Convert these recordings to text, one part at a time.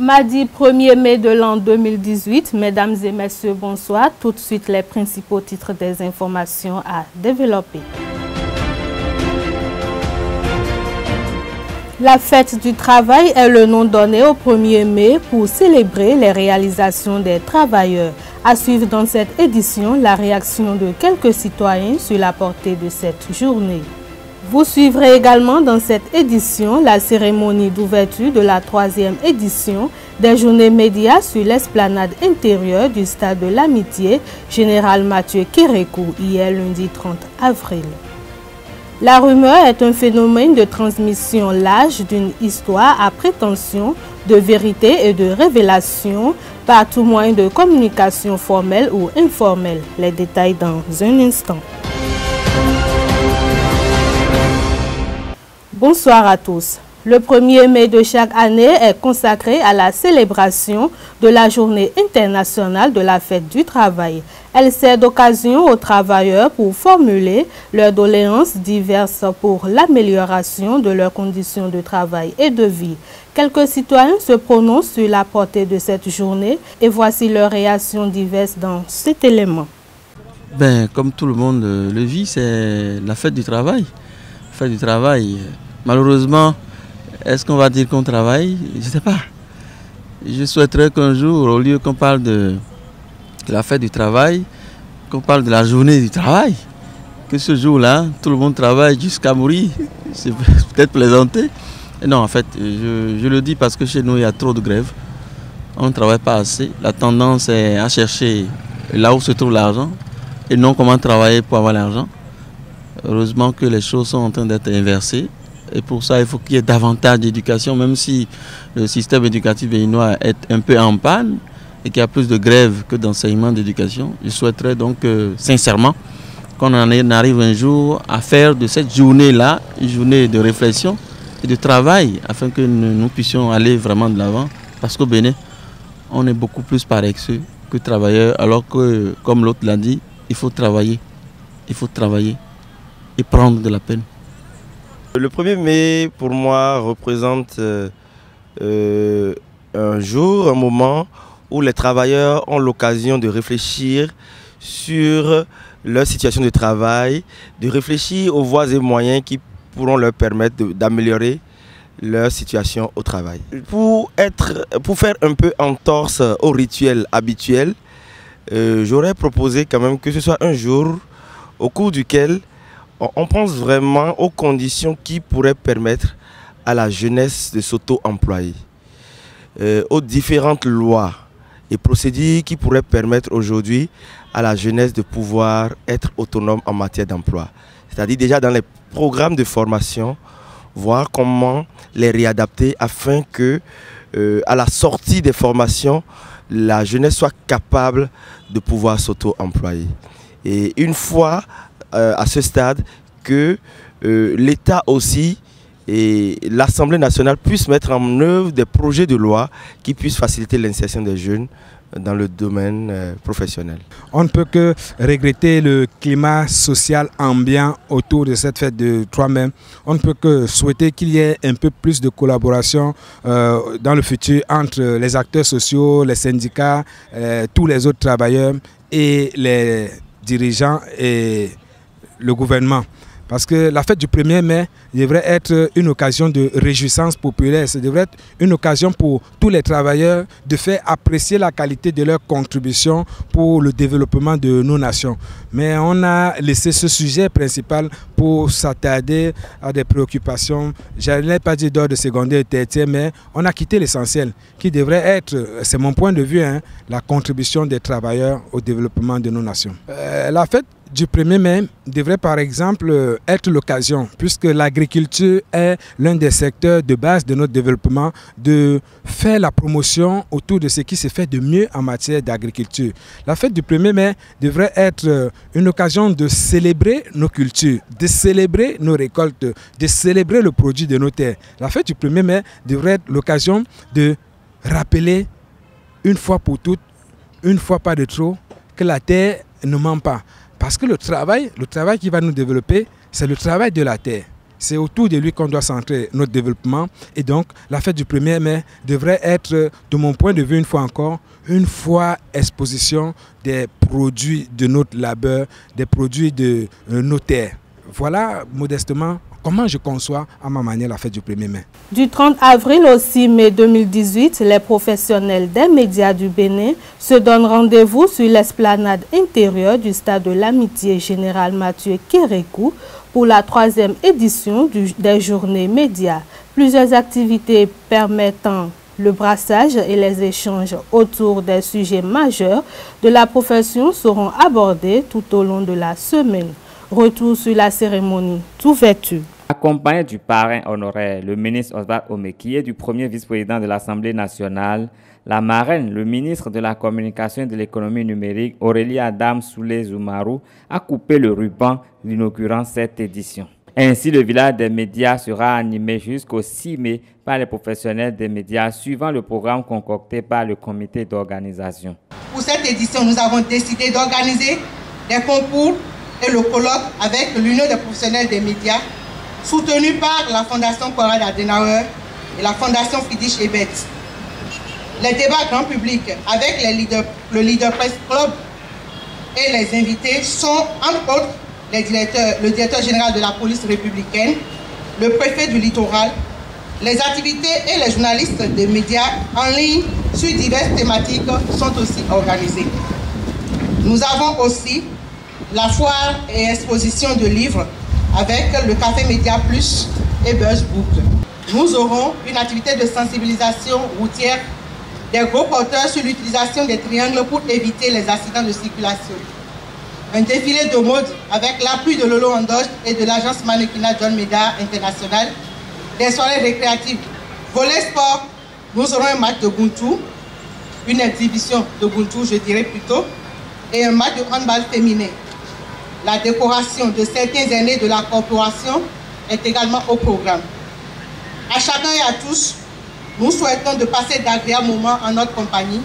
Mardi 1er mai de l'an 2018, mesdames et messieurs, bonsoir. Tout de suite, les principaux titres des informations à développer. La fête du travail est le nom donné au 1er mai pour célébrer les réalisations des travailleurs. À suivre dans cette édition la réaction de quelques citoyens sur la portée de cette journée. Vous suivrez également dans cette édition la cérémonie d'ouverture de la 3e édition des journées médias sur l'esplanade intérieure du stade de l'Amitié, Général Mathieu Kérékou, hier lundi 30 avril. La rumeur est un phénomène de transmission large d'une histoire à prétention de vérité et de révélation par tout moyen de communication formelle ou informelle. Les détails dans un instant. Bonsoir à tous. Le 1er mai de chaque année est consacré à la célébration de la Journée internationale de la fête du travail. Elle sert d'occasion aux travailleurs pour formuler leurs doléances diverses pour l'amélioration de leurs conditions de travail et de vie. Quelques citoyens se prononcent sur la portée de cette journée et voici leurs réactions diverses dans cet élément. Comme tout le monde le vit, c'est la fête du travail. La fête du travail, malheureusement, est-ce qu'on va dire qu'on travaille? Je ne sais pas. Je souhaiterais qu'un jour, au lieu qu'on parle de la fête du travail, qu'on parle de la journée du travail, que ce jour-là, tout le monde travaille jusqu'à mourir. C'est peut-être plaisanter. Et non, en fait, je le dis parce que chez nous, il y a trop de grèves. On ne travaille pas assez. La tendance est à chercher là où se trouve l'argent et non comment travailler pour avoir l'argent. Heureusement que les choses sont en train d'être inversées. Et pour ça, il faut qu'il y ait davantage d'éducation, même si le système éducatif béninois est un peu en panne et qu'il y a plus de grèves que d'enseignement d'éducation. Je souhaiterais donc sincèrement qu'on en arrive un jour à faire de cette journée-là une journée de réflexion et de travail afin que nous puissions aller vraiment de l'avant. Parce qu'au Bénin, on est beaucoup plus paresseux que travailleurs, alors que, comme l'autre l'a dit, il faut travailler. Il faut travailler et prendre de la peine. Le 1er mai, pour moi, représente un jour, un moment où les travailleurs ont l'occasion de réfléchir sur leur situation de travail, de réfléchir aux voies et moyens qui pourront leur permettre d'améliorer leur situation au travail. Pour faire un peu entorse au rituel habituel, j'aurais proposé quand même que ce soit un jour au cours duquel on pense vraiment aux conditions qui pourraient permettre à la jeunesse de s'auto-employer, aux différentes lois et procédures qui pourraient permettre aujourd'hui à la jeunesse de pouvoir être autonome en matière d'emploi. C'est-à-dire déjà dans les programmes de formation, voir comment les réadapter afin que, à la sortie des formations, la jeunesse soit capable de pouvoir s'auto-employer. Et une fois à ce stade que l'État aussi et l'Assemblée nationale puissent mettre en œuvre des projets de loi qui puissent faciliter l'insertion des jeunes dans le domaine professionnel. On ne peut que regretter le climat social ambiant autour de cette fête de 3 mai. On ne peut que souhaiter qu'il y ait un peu plus de collaboration dans le futur entre les acteurs sociaux, les syndicats, tous les autres travailleurs et les dirigeants et le gouvernement. Parce que la fête du 1er mai devrait être une occasion de réjouissance populaire. Ça devrait être une occasion pour tous les travailleurs de faire apprécier la qualité de leur contribution pour le développement de nos nations. Mais on a laissé ce sujet principal pour s'attarder à des préoccupations, je n'allais pas dire d'ordre secondaire et tertiaire, mais on a quitté l'essentiel, qui devrait être, c'est mon point de vue, la contribution des travailleurs au développement de nos nations. La fête du 1er mai devrait par exemple être l'occasion, puisque l'agriculture est l'un des secteurs de base de notre développement, de faire la promotion autour de ce qui se fait de mieux en matière d'agriculture. La fête du 1er mai devrait être une occasion de célébrer nos cultures, de célébrer nos récoltes, de célébrer le produit de nos terres. La fête du 1er mai devrait être l'occasion de rappeler une fois pour toutes, une fois pas de trop, que la terre ne ment pas. Parce que le travail qui va nous développer, c'est le travail de la terre. c'est autour de lui qu'on doit centrer notre développement. Et donc, la fête du 1er mai devrait être, de mon point de vue, une fois encore, une fois exposition des produits de notre labeur, des produits de nos terres. Voilà, modestement, comment je conçois à ma manière la fête du 1er mai. Du 30 avril au 6 mai 2018, les professionnels des médias du Bénin se donnent rendez-vous sur l'esplanade intérieure du stade de l'Amitié Général Mathieu Kérékou pour la 3e édition des journées médias. Plusieurs activités permettant le brassage et les échanges autour des sujets majeurs de la profession seront abordés tout au long de la semaine. Retour sur la cérémonie d'ouverture. Accompagné du parrain honoraire, le ministre Oswald Omeki, et du premier vice-président de l'Assemblée nationale, la marraine, le ministre de la Communication et de l'Économie numérique, Aurélie Adam Soulé-Zoumarou, a coupé le ruban inaugurant cette édition. Ainsi, le village des médias sera animé jusqu'au 6 mai par les professionnels des médias suivant le programme concocté par le comité d'organisation. Pour cette édition, nous avons décidé d'organiser des concours et le colloque avec l'Union des professionnels des médias, soutenu par la Fondation Konrad Adenauer et la Fondation Friedrich Ebert. Les débats grand public avec le Leader Press Club et les invités sont, entre autres, le directeur général de la police républicaine, le préfet du littoral. Les activités et les journalistes des médias en ligne sur diverses thématiques sont aussi organisées. Nous avons aussi la foire et exposition de livres avec le Café Média Plus et Buzz Book. Nous aurons une activité de sensibilisation routière des gros porteurs sur l'utilisation des triangles pour éviter les accidents de circulation. Un défilé de mode avec l'appui de Lolo Andoche et de l'agence mannequinat John Médard International. Des soirées récréatives. Volet sport, nous aurons un match de Buntu, une exhibition de Buntu, je dirais plutôt, et un match de handball féminin. La décoration de certains aînés de la corporation est également au programme. À chacun et à tous, nous souhaitons de passer d'agréables moments en notre compagnie.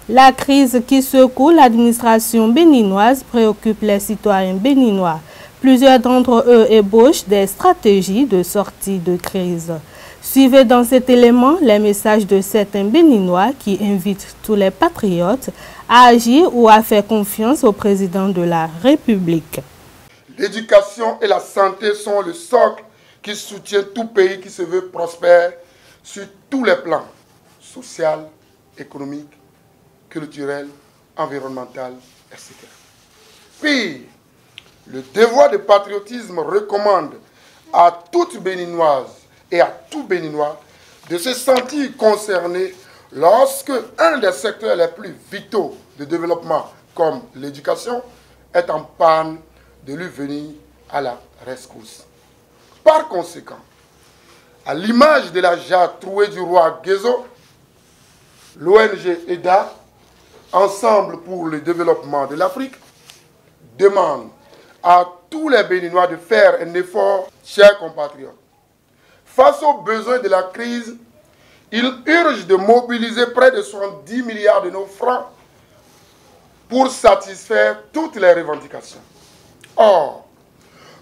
La crise qui secoue l'administration béninoise préoccupe les citoyens béninois. Plusieurs d'entre eux ébauchent des stratégies de sortie de crise. Suivez dans cet élément les messages de certains Béninois qui invitent tous les patriotes à agir ou à faire confiance au président de la République. L'éducation et la santé sont le socle qui soutient tout pays qui se veut prospère sur tous les plans, social, économique, culturel, environnemental, etc. Puis, le devoir de patriotisme recommande à toute Béninoise et à tout Béninois de se sentir concerné lorsque un des secteurs les plus vitaux de développement, comme l'éducation, est en panne, de lui venir à la rescousse. Par conséquent, à l'image de la jarre trouée du roi Guézo, l'ONG EDA, Ensemble pour le développement de l'Afrique, demande à tous les Béninois de faire un effort, chers compatriotes. Face aux besoins de la crise, il urge de mobiliser près de 70 milliards de nos francs pour satisfaire toutes les revendications. Or,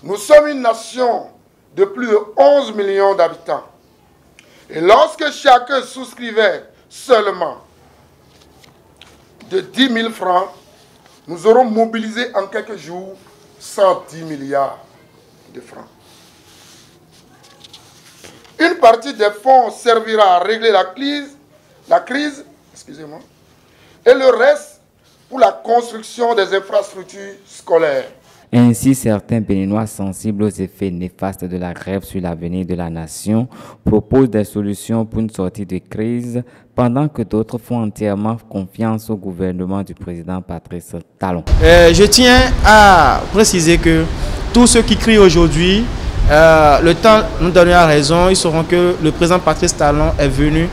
nous sommes une nation de plus de 11 millions d'habitants. Et lorsque chacun souscrivait seulement de 10 000 francs, nous aurons mobilisé en quelques jours 110 milliards de francs. Une partie des fonds servira à régler la crise, excusez-moi, et le reste pour la construction des infrastructures scolaires. Ainsi, certains Béninois sensibles aux effets néfastes de la grève sur l'avenir de la nation proposent des solutions pour une sortie de crise, pendant que d'autres font entièrement confiance au gouvernement du président Patrice Talon. Je tiens à préciser que tous ceux qui crient aujourd'hui, le temps nous donnera raison, ils sauront que le président Patrice Talon est venu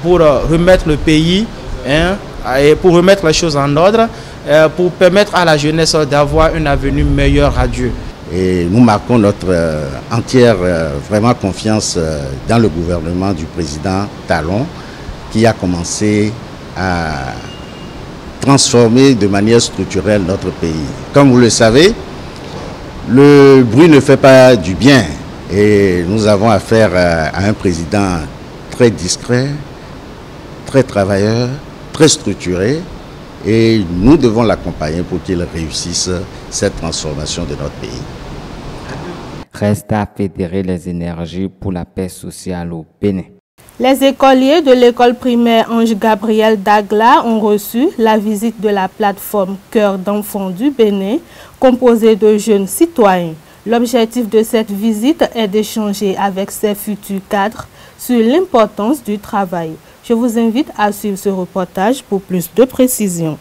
pour remettre le pays, et pour remettre les choses en ordre, pour permettre à la jeunesse d'avoir un avenir meilleur à Dieu. Et nous marquons notre entière vraiment confiance dans le gouvernement du président Talon, qui a commencé à transformer de manière structurelle notre pays. Comme vous le savez, Le bruit ne fait pas du bien et nous avons affaire à un président très discret, très travailleur, très structuré et nous devons l'accompagner pour qu'il réussisse cette transformation de notre pays. Reste à fédérer les énergies pour la paix sociale au Bénin. Les écoliers de l'école primaire Ange Gabriel Dagla ont reçu la visite de la plateforme Cœur d'enfants du Bénin, composée de jeunes citoyens. L'objectif de cette visite est d'échanger avec ces futurs cadres sur l'importance du travail. Je vous invite à suivre ce reportage pour plus de précisions.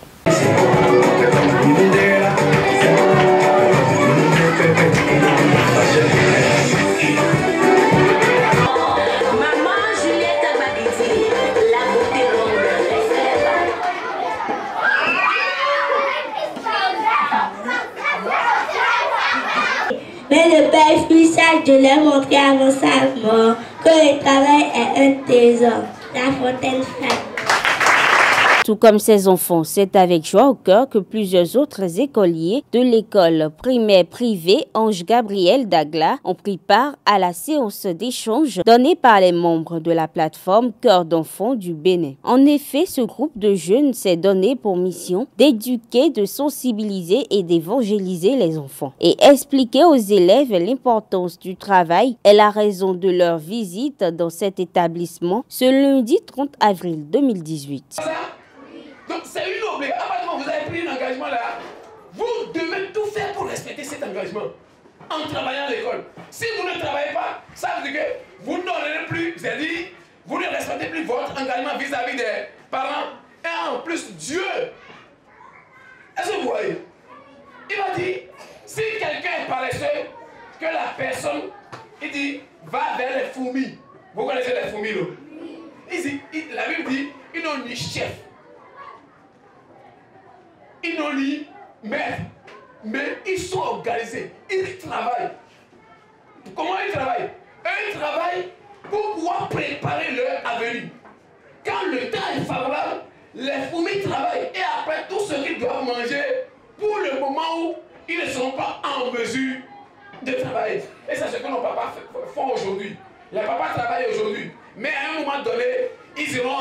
Mais le père fut sage de leur montrer avant sa mort que le travail est un trésor. La Fontaine Femme. Tout comme ses enfants, c'est avec joie au cœur que plusieurs autres écoliers de l'école primaire privée Ange Gabriel Dagla ont pris part à la séance d'échange donnée par les membres de la plateforme Cœur d'enfants du Bénin. En effet, ce groupe de jeunes s'est donné pour mission d'éduquer, de sensibiliser et d'évangéliser les enfants et expliquer aux élèves l'importance du travail et la raison de leur visite dans cet établissement ce lundi 30 avril 2018. Donc c'est une obligation. À partir du moment où vous avez pris un engagement là, vous devez tout faire pour respecter cet engagement en travaillant à l'école. Si vous ne travaillez pas, ça veut dire que vous n'aurez plus, c'est-à-dire, vous ne respectez plus votre engagement vis-à-vis des parents. Et en plus, Dieu, est-ce que vous voyez? Il va dire, si quelqu'un est paresseux, que la personne, il dit, va vers les fourmis. Vous connaissez les fourmis, là? La Bible dit, ils n'ont ni chef. Ils n'ont ni maître, mais ils sont organisés, ils travaillent. Comment ils travaillent? Eux, ils travaillent pour pouvoir préparer leur avenir. Quand le temps est favorable, les fourmis travaillent et après tout ce qu'ils doivent manger pour le moment où ils ne seront pas en mesure de travailler. Et c'est ce que nos papas font aujourd'hui. Les papas travaillent aujourd'hui, mais à un moment donné, ils iront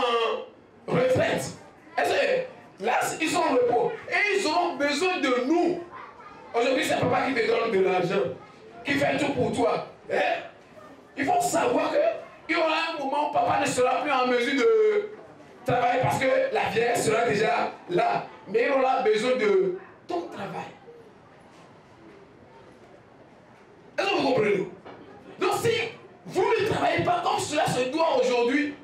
en retraite. Est-ce que là, ils sont en repos et ils auront besoin de nous. Aujourd'hui, c'est papa qui te donne de l'argent, qui fait tout pour toi. Eh? Il faut savoir qu'il y aura un moment où papa ne sera plus en mesure de travailler parce que la vieillesse sera déjà là. Mais il aura besoin de ton travail. Est-ce que vous comprenez? Donc si vous ne travaillez pas comme cela se doit aujourd'hui,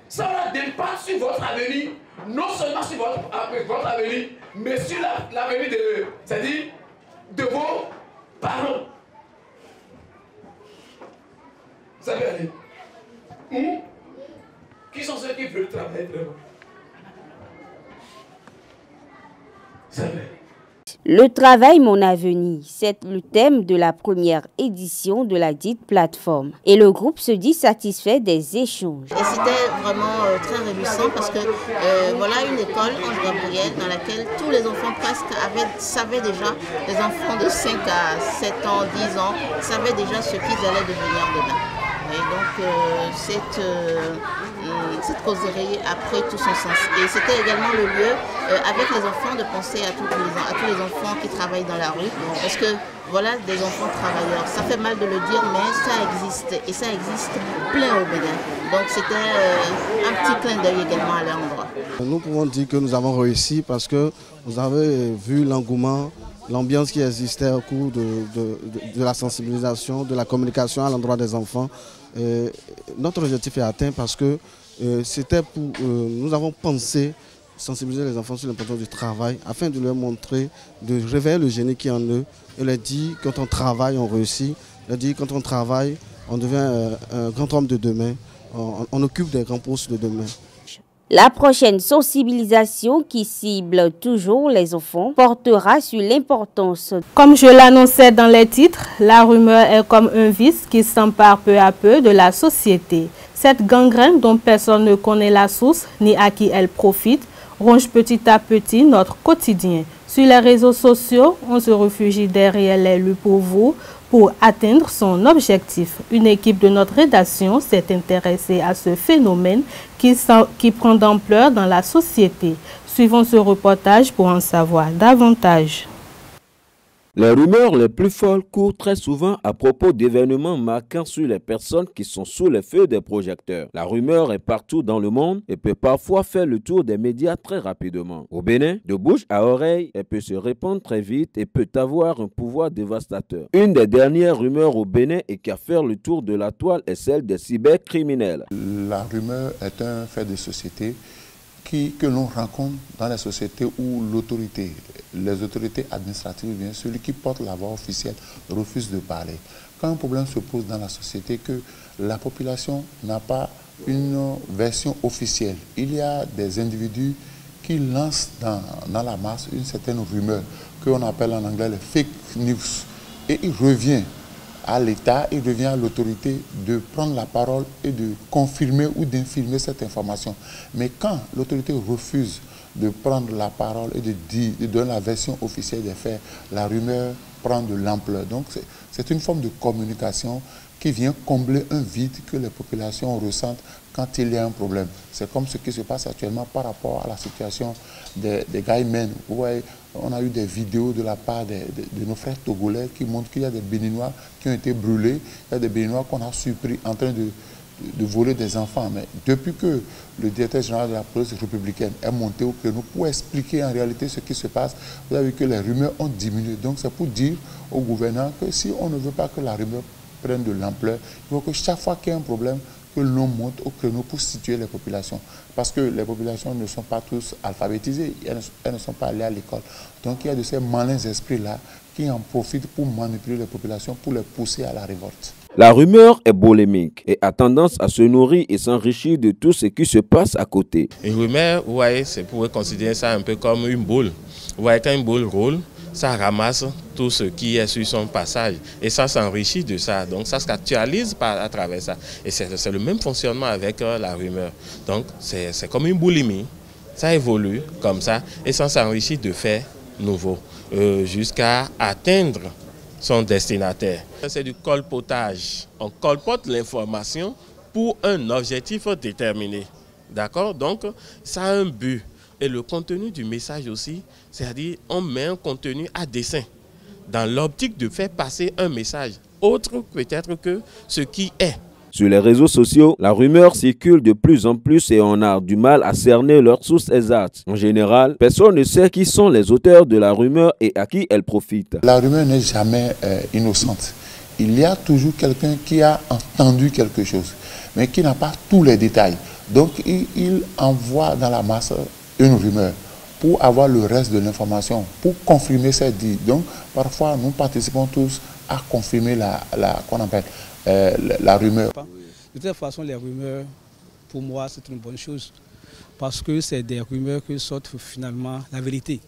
ça aura d'impact sur votre avenir. Non seulement sur votre avenir, mais sur l'avenir c'est-à-dire de vos parents. Vous savez aller. Qui sont ceux qui veulent travailler vraiment? Vous savez. Le travail, mon avenir, c'est le thème de la première édition de la dite plateforme. Et le groupe se dit satisfait des échanges. Et c'était vraiment très réjouissant parce que voilà une école, Ange Gabriel, dans laquelle tous les enfants presque savaient déjà, les enfants de 5 à 7 ans, 10 ans, savaient déjà ce qu'ils allaient devenir demain. Et donc cette causerie a pris tout son sens. Et c'était également le lieu, avec les enfants, de penser à tous les enfants qui travaillent dans la rue. Parce que voilà des enfants travailleurs. Ça fait mal de le dire, mais ça existe. Et ça existe plein au Bénin. Donc c'était un petit clin d'œil également à leur endroit. Nous pouvons dire que nous avons réussi parce que vous avez vu l'engouement, l'ambiance qui existait au cours de la sensibilisation, de la communication à l'endroit des enfants. Notre objectif est atteint parce que nous avons pensé sensibiliser les enfants sur l'importance du travail afin de leur montrer, de réveiller le génie qui est en eux et leur dire quand on travaille, on réussit, leur dire quand on travaille, on devient un grand homme de demain, on occupe des grands postes de demain. La prochaine sensibilisation qui cible toujours les enfants portera sur l'importance. Comme je l'annonçais dans les titres, la rumeur est comme un vice qui s'empare peu à peu de la société. Cette gangrène dont personne ne connaît la source ni à qui elle profite ronge petit à petit notre quotidien. Sur les réseaux sociaux, on se réfugie derrière les luttes pour vous pour atteindre son objectif. Une équipe de notre rédaction s'est intéressée à ce phénomène qui prend d'ampleur dans la société. Suivons ce reportage pour en savoir davantage. Les rumeurs les plus folles courent très souvent à propos d'événements marquants sur les personnes qui sont sous les feux des projecteurs. La rumeur est partout dans le monde et peut parfois faire le tour des médias très rapidement. Au Bénin, de bouche à oreille, elle peut se répandre très vite et peut avoir un pouvoir dévastateur. Une des dernières rumeurs au Bénin et qui a fait le tour de la toile est celle des cybercriminels. La rumeur est un fait de société que l'on rencontre dans les sociétés où l'autorité, les autorités administratives, bien celui qui porte la voix officielle, refuse de parler. Quand un problème se pose dans la société, que la population n'a pas une version officielle, il y a des individus qui lancent dans la masse une certaine rumeur, qu'on appelle en anglais les fake news. Et il revient à l'État, il revient à l'autorité de prendre la parole et de confirmer ou d'infirmer cette information. Mais quand l'autorité refuse de prendre la parole et de donner la version officielle des faits, la rumeur prend de l'ampleur. Donc c'est une forme de communication qui vient combler un vide que les populations ressentent quand il y a un problème. C'est comme ce qui se passe actuellement par rapport à la situation des Gaïmènes. Vous voyez, on a eu des vidéos de la part de nos frères togolais qui montrent qu'il y a des Béninois qui ont été brûlés, il y a des Béninois qu'on a surpris en train de voler des enfants. Mais depuis que le directeur général de la police républicaine est monté au créneau pour expliquer en réalité ce qui se passe, vous avez vu que les rumeurs ont diminué. Donc c'est pour dire au gouverneur que si on ne veut pas que la rumeur prenne de l'ampleur, il faut que chaque fois qu'il y a un problème, que l'on monte au créneau pour situer les populations. Parce que les populations ne sont pas tous alphabétisées, elles ne sont pas allées à l'école. Donc il y a de ces malins esprits-là qui en profitent pour manipuler les populations, pour les pousser à la révolte. La rumeur est polémique et a tendance à se nourrir et s'enrichir de tout ce qui se passe à côté. Une rumeur, vous voyez, c'est pour considérer ça un peu comme une boule. Vous voyez, quand une boule roule, ça ramasse tout ce qui est sur son passage et ça s'enrichit de ça. Donc ça se actualise à travers ça. Et c'est le même fonctionnement avec la rumeur. Donc c'est comme une boulimie. Ça évolue comme ça et ça s'enrichit de faits nouveaux jusqu'à atteindre son destinataire. C'est du colpotage. On colpote l'information pour un objectif déterminé. D'accord? Donc ça a un but. Et le contenu du message aussi, c'est-à-dire on met un contenu à dessein dans l'optique de faire passer un message autre peut-être que ce qui est. Sur les réseaux sociaux, la rumeur circule de plus en plus et on a du mal à cerner leur source exacte. En général, personne ne sait qui sont les auteurs de la rumeur et à qui elle profite. La rumeur n'est jamais innocente. Il y a toujours quelqu'un qui a entendu quelque chose, mais qui n'a pas tous les détails. Donc il envoie dans la masse une rumeur pour avoir le reste de l'information, pour confirmer cette dit. Donc parfois nous participons tous à confirmer qu'on appelle la rumeur. De toute façon, les rumeurs, pour moi, c'est une bonne chose. Parce que c'est des rumeurs qui sortent finalement la vérité.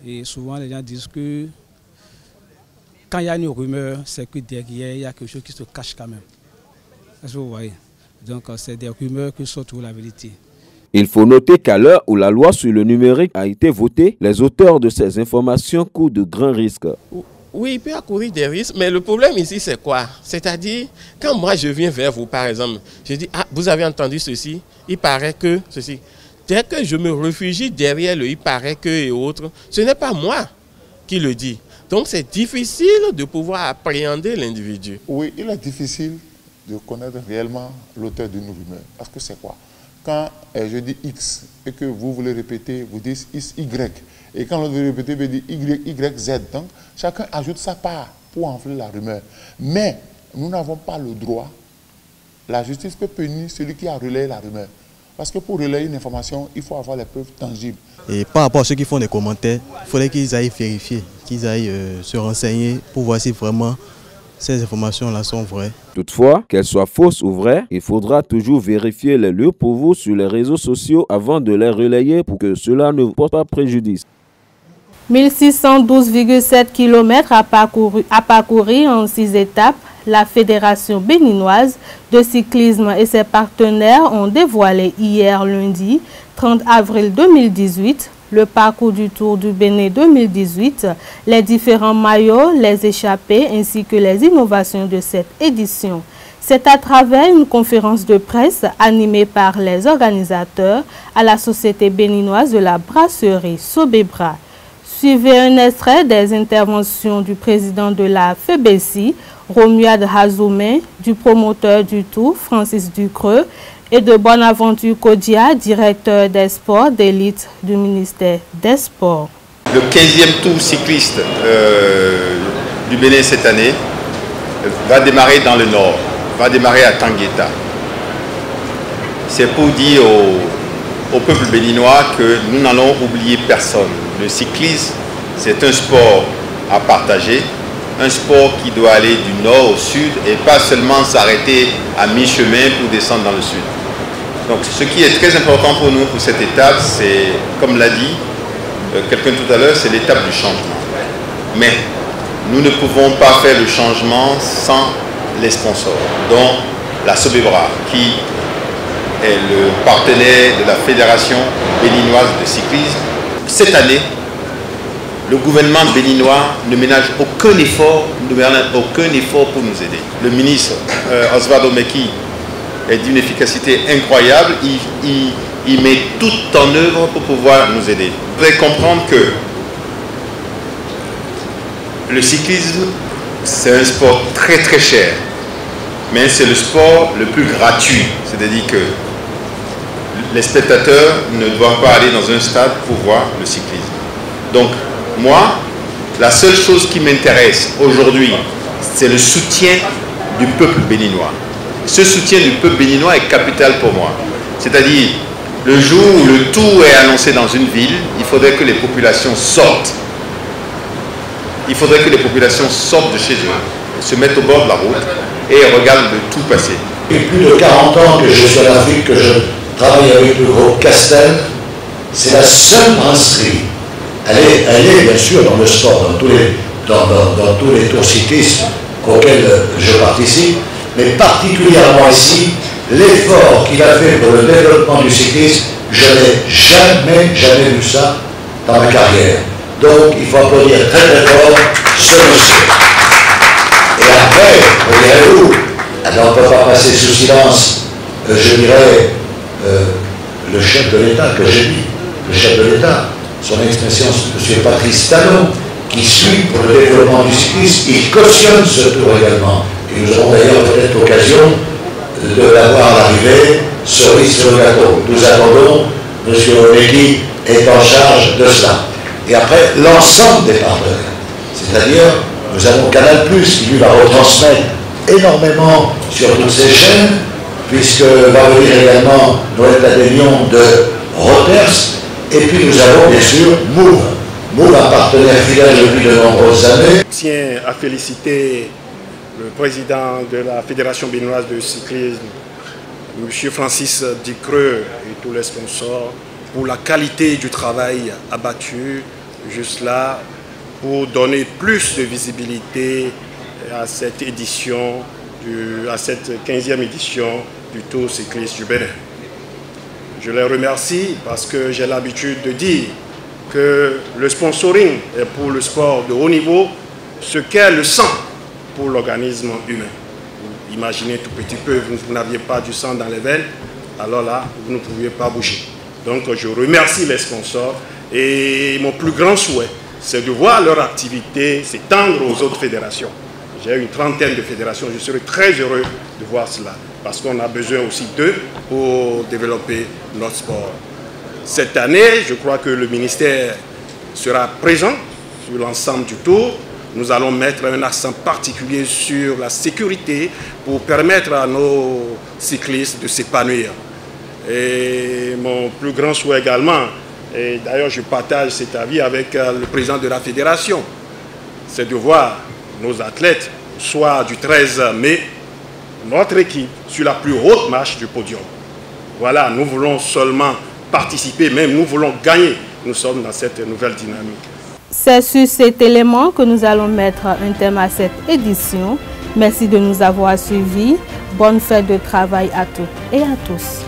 Et souvent, les gens disent que quand il y a une rumeur, c'est que derrière, il y a quelque chose qui se cache quand même. Est-ce que vous voyez? Donc, c'est des rumeurs qui sortent la vérité. Il faut noter qu'à l'heure où la loi sur le numérique a été votée, les auteurs de ces informations courent de grands risques. Oui, il peut accourir des risques, mais le problème ici, c'est quoi? C'est-à-dire, quand moi je viens vers vous, par exemple, je dis, ah, vous avez entendu ceci, il paraît que ceci. Dès que je me réfugie derrière le il paraît que et autres, ce n'est pas moi qui le dis. Donc c'est difficile de pouvoir appréhender l'individu. Oui, il est difficile de connaître réellement l'auteur d'une rumeur. Parce que c'est quoi? Quand je dis X et que vous voulez répéter, vous dites Y. Et quand l'autre veut répéter, vous dites Y, Z. Donc, chacun ajoute sa part pour enfler la rumeur. Mais nous n'avons pas le droit. La justice peut punir celui qui a relayé la rumeur. Parce que pour relayer une information, il faut avoir les preuves tangibles. Et par rapport à ceux qui font des commentaires, il faudrait qu'ils aillent vérifier, qu'ils aillent se renseigner pour voir si vraiment ces informations-là sont vraies. Toutefois, qu'elles soient fausses ou vraies, il faudra toujours vérifier les lieux pour vous sur les réseaux sociaux avant de les relayer pour que cela ne vous porte pas préjudice. 1612,7 km à parcourir en 6 étapes, la Fédération béninoise de cyclisme et ses partenaires ont dévoilé hier lundi 30 avril 2018 le parcours du Tour du Bénin 2018, les différents maillots, les échappées ainsi que les innovations de cette édition. C'est à travers une conférence de presse animée par les organisateurs à la Société béninoise de la brasserie Sobebra. Suivez un extrait des interventions du président de la FEBESI, Romuald Hazoumé, du promoteur du Tour, Francis Ducreux, et de Bonaventure Kodia, directeur des sports d'élite du ministère des Sports. Le 15e Tour cycliste du Bénin cette année va démarrer dans le nord, va démarrer à Tangueta. C'est pour dire au peuple béninois que nous n'allons oublier personne. Le cyclisme, c'est un sport à partager, un sport qui doit aller du nord au sud et pas seulement s'arrêter à mi-chemin pour descendre dans le sud. Donc ce qui est très important pour nous pour cette étape, c'est, comme l'a dit quelqu'un tout à l'heure, c'est l'étape du changement. Mais nous ne pouvons pas faire le changement sans les sponsors, dont la Sobebra, qui est le partenaire de la Fédération béninoise de cyclisme. Cette année, le gouvernement béninois ne ménage aucun effort pour nous aider. Le ministre Oswald Omeki est d'une efficacité incroyable. Il met tout en œuvre pour pouvoir nous aider. Vous devez comprendre que le cyclisme, c'est un sport très très cher, mais c'est le sport le plus gratuit. C'est-à-dire que les spectateurs ne doivent pas aller dans un stade pour voir le cyclisme. Donc, moi, la seule chose qui m'intéresse aujourd'hui, c'est le soutien du peuple béninois. Ce soutien du peuple béninois est capital pour moi. C'est-à-dire, le jour où le tour est annoncé dans une ville, il faudrait que les populations sortent. Il faudrait que les populations sortent de chez eux, se mettent au bord de la route et regardent le tout passer. Depuis plus de 40 ans que je suis en Afrique, que je travaille avec le groupe Castel, c'est la seule brasserie. Elle est bien sûr dans le sport, dans tous les tours cyclistes auxquels je participe, mais particulièrement ici, l'effort qu'il a fait pour le développement du cyclisme, je n'ai jamais vu ça dans ma carrière. Donc il faut applaudir très très fort ce monsieur. Et après, regardez-vous, on ne peut pas passer sous silence, je dirais, le chef de l'État que j'ai dit, le chef de l'État, son expression, M. Patrice Talon, qui suit pour le développement du cyclisme, il cautionne ce tour également. Et nous aurons d'ailleurs peut-être l'occasion de l'avoir à l'arrivée, cerise sur le gâteau. Nous attendons, M. Omeki est en charge de cela. Et après, l'ensemble des partenaires. C'est-à-dire, nous avons Canal+, qui lui va retransmettre énormément sur toutes ces chaînes, puisque va venir également Noël Ladénion de Reuters. Et puis nous avons bien sûr Mouv', un partenaire fidèle depuis de nombreuses années. Je tiens à féliciter le président de la Fédération béninoise de cyclisme, M. Francis Ducreux et tous les sponsors, pour la qualité du travail abattu juste là, pour donner plus de visibilité à cette édition, à cette 15e édition du Tour cycliste du Bénin. Je les remercie parce que j'ai l'habitude de dire que le sponsoring est pour le sport de haut niveau ce qu'est le sang pour l'organisme humain. Vous imaginez tout petit peu, vous n'aviez pas du sang dans les veines, alors là, vous ne pouviez pas bouger. Donc je remercie les sponsors et mon plus grand souhait, c'est de voir leur activité s'étendre aux autres fédérations. J'ai une trentaine de fédérations, je serai très heureux de voir cela, parce qu'on a besoin aussi d'eux pour développer notre sport. Cette année, je crois que le ministère sera présent sur l'ensemble du tour. Nous allons mettre un accent particulier sur la sécurité pour permettre à nos cyclistes de s'épanouir. Et mon plus grand souhait également, et d'ailleurs je partage cet avis avec le président de la fédération, c'est de voir nos athlètes, soit du 13 mai, notre équipe sur la plus haute marche du podium. Voilà, nous voulons seulement participer, même nous voulons gagner. Nous sommes dans cette nouvelle dynamique. C'est sur cet élément que nous allons mettre un terme à cette édition. Merci de nous avoir suivis. Bonne fête de travail à toutes et à tous.